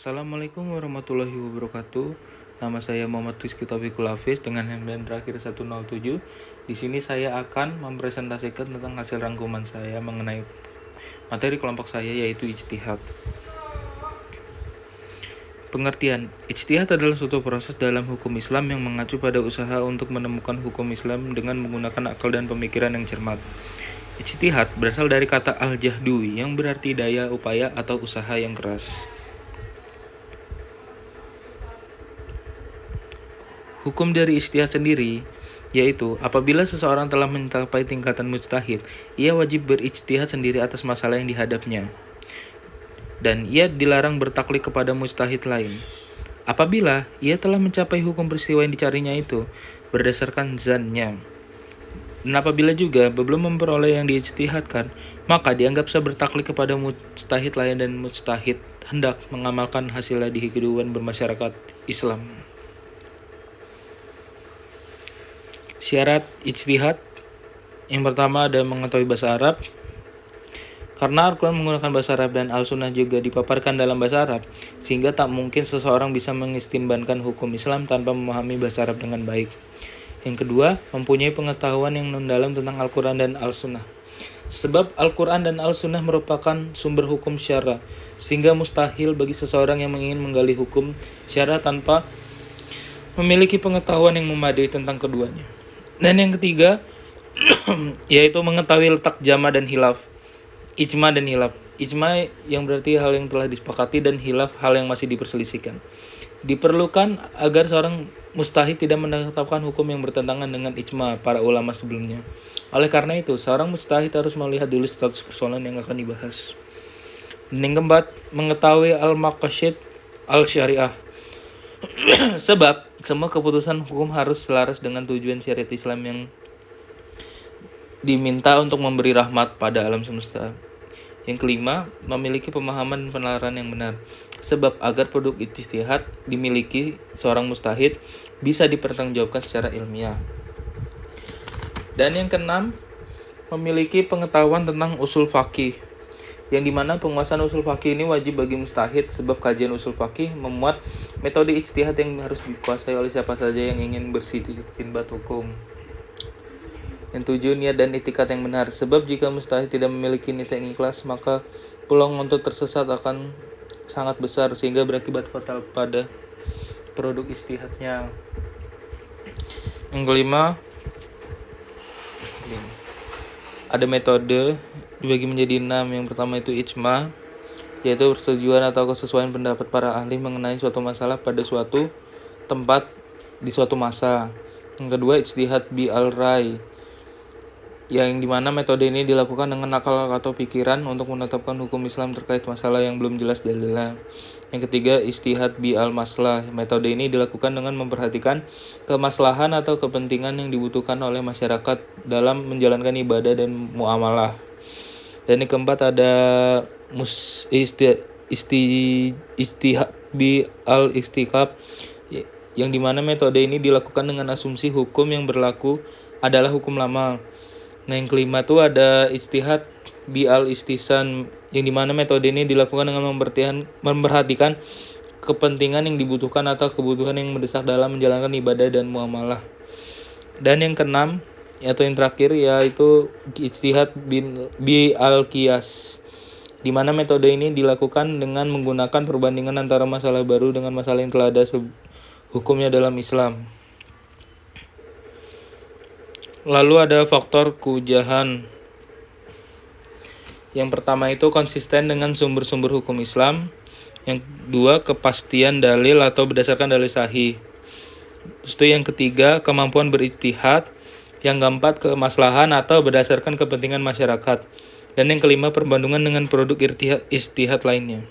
Assalamualaikum warahmatullahi wabarakatuh. Nama saya Muhammad Rizky Taufikul Hafiz dengan handle terakhir 107. Di sini saya akan mempresentasikan tentang hasil rangkuman saya mengenai materi kelompok saya, yaitu ijtihad. Pengertian, ijtihad adalah suatu proses dalam hukum Islam yang mengacu pada usaha untuk menemukan hukum Islam dengan menggunakan akal dan pemikiran yang cermat. Ijtihad berasal dari kata al-jahdu yang berarti daya, upaya, atau usaha yang keras. Hukum dari ijtihad sendiri, yaitu apabila seseorang telah mencapai tingkatan mujtahid, ia wajib berijtihad sendiri atas masalah yang dihadapnya. Dan ia dilarang bertaklid kepada mujtahid lain. Apabila ia telah mencapai hukum peristiwa yang dicarinya itu berdasarkan zannya. Dan apabila juga belum memperoleh yang diijtihadkan, maka dianggap sah bertaklid kepada mujtahid lain dan mujtahid hendak mengamalkan hasilnya di kehidupan bermasyarakat Islam. Syarat ijtihad yang pertama ada mengetahui bahasa Arab. Karena Al-Quran menggunakan bahasa Arab dan Al-Sunnah juga dipaparkan dalam bahasa Arab, sehingga tak mungkin seseorang bisa mengistinbankan hukum Islam tanpa memahami bahasa Arab dengan baik. Yang kedua, mempunyai pengetahuan yang mendalam tentang Al-Quran dan Al-Sunnah. Sebab Al-Quran dan Al-Sunnah merupakan sumber hukum syara, sehingga mustahil bagi seseorang yang ingin menggali hukum syara tanpa memiliki pengetahuan yang memadai tentang keduanya. Dan yang ketiga, yaitu mengetahui letak jama dan hilaf, ijma dan hilaf. Ijma yang berarti hal yang telah disepakati dan hilaf hal yang masih diperselisihkan. Diperlukan agar seorang mustahid tidak menetapkan hukum yang bertentangan dengan ijma para ulama sebelumnya. Oleh karena itu, seorang mustahid harus melihat dulu status persoalan yang akan dibahas. Dan yang keempat, mengetahui al-maqasid al-syariah. Sebab semua keputusan hukum harus selaras dengan tujuan syariat Islam yang diminta untuk memberi rahmat pada alam semesta. Yang kelima, memiliki pemahaman penalaran yang benar. Sebab agar produk ijtihad dimiliki seorang mustahid bisa dipertanggungjawabkan secara ilmiah. Dan yang keenam, memiliki pengetahuan tentang usul fikih, yang dimana penguasaan usul fikih ini wajib bagi mustahid, sebab kajian usul fikih memuat metode ijtihad yang harus dikuasai oleh siapa saja yang ingin beristinbat hukum. Yang tujuh, niat dan itikat yang benar, sebab jika mustahid tidak memiliki niat yang ikhlas, maka peluang untuk tersesat akan sangat besar sehingga berakibat fatal pada produk ijtihadnya. Yang kelima, ada metode dibagi menjadi 6. Yang pertama itu ijma, yaitu persetujuan atau kesesuaian pendapat para ahli mengenai suatu masalah pada suatu tempat di suatu masa. Yang kedua, ijtihad bi al-rai, yang dimana metode ini dilakukan dengan akal atau pikiran untuk menetapkan hukum Islam terkait masalah yang belum jelas dalilnya. Yang ketiga, ijtihad bi al-maslah. Metode ini dilakukan dengan memperhatikan kemaslahan atau kepentingan yang dibutuhkan oleh masyarakat dalam menjalankan ibadah dan muamalah. Dan yang keempat ada ijtihad bi al-istiqab, yang dimana metode ini dilakukan dengan asumsi hukum yang berlaku adalah hukum lama. Nah, yang kelima itu ada ijtihad bi al-istisan, yang dimana metode ini dilakukan dengan memperhatikan kepentingan yang dibutuhkan atau kebutuhan yang mendesak dalam menjalankan ibadah dan muamalah. Dan yang keenam atau yang terakhir yaitu ijtihad bi al-qiyas, di mana metode ini dilakukan dengan menggunakan perbandingan antara masalah baru dengan masalah yang telah ada hukumnya dalam Islam. Lalu ada faktor keujahan. Yang pertama itu konsisten dengan sumber-sumber hukum Islam. Yang kedua, kepastian dalil atau berdasarkan dalil sahih. Terus itu yang ketiga, kemampuan berijtihad. Yang keempat, kemaslahan atau berdasarkan kepentingan masyarakat. Dan yang kelima, perbandingan dengan produk ijtihad lainnya.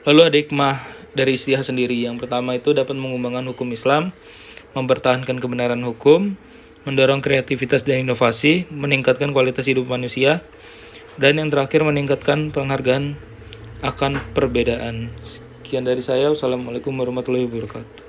Lalu ada hikmah dari ijtihad sendiri. Yang pertama itu dapat mengembangkan hukum Islam, mempertahankan kebenaran hukum, mendorong kreativitas dan inovasi, meningkatkan kualitas hidup manusia, dan yang terakhir meningkatkan penghargaan akan perbedaan. Sekian dari saya. Wassalamualaikum warahmatullahi wabarakatuh.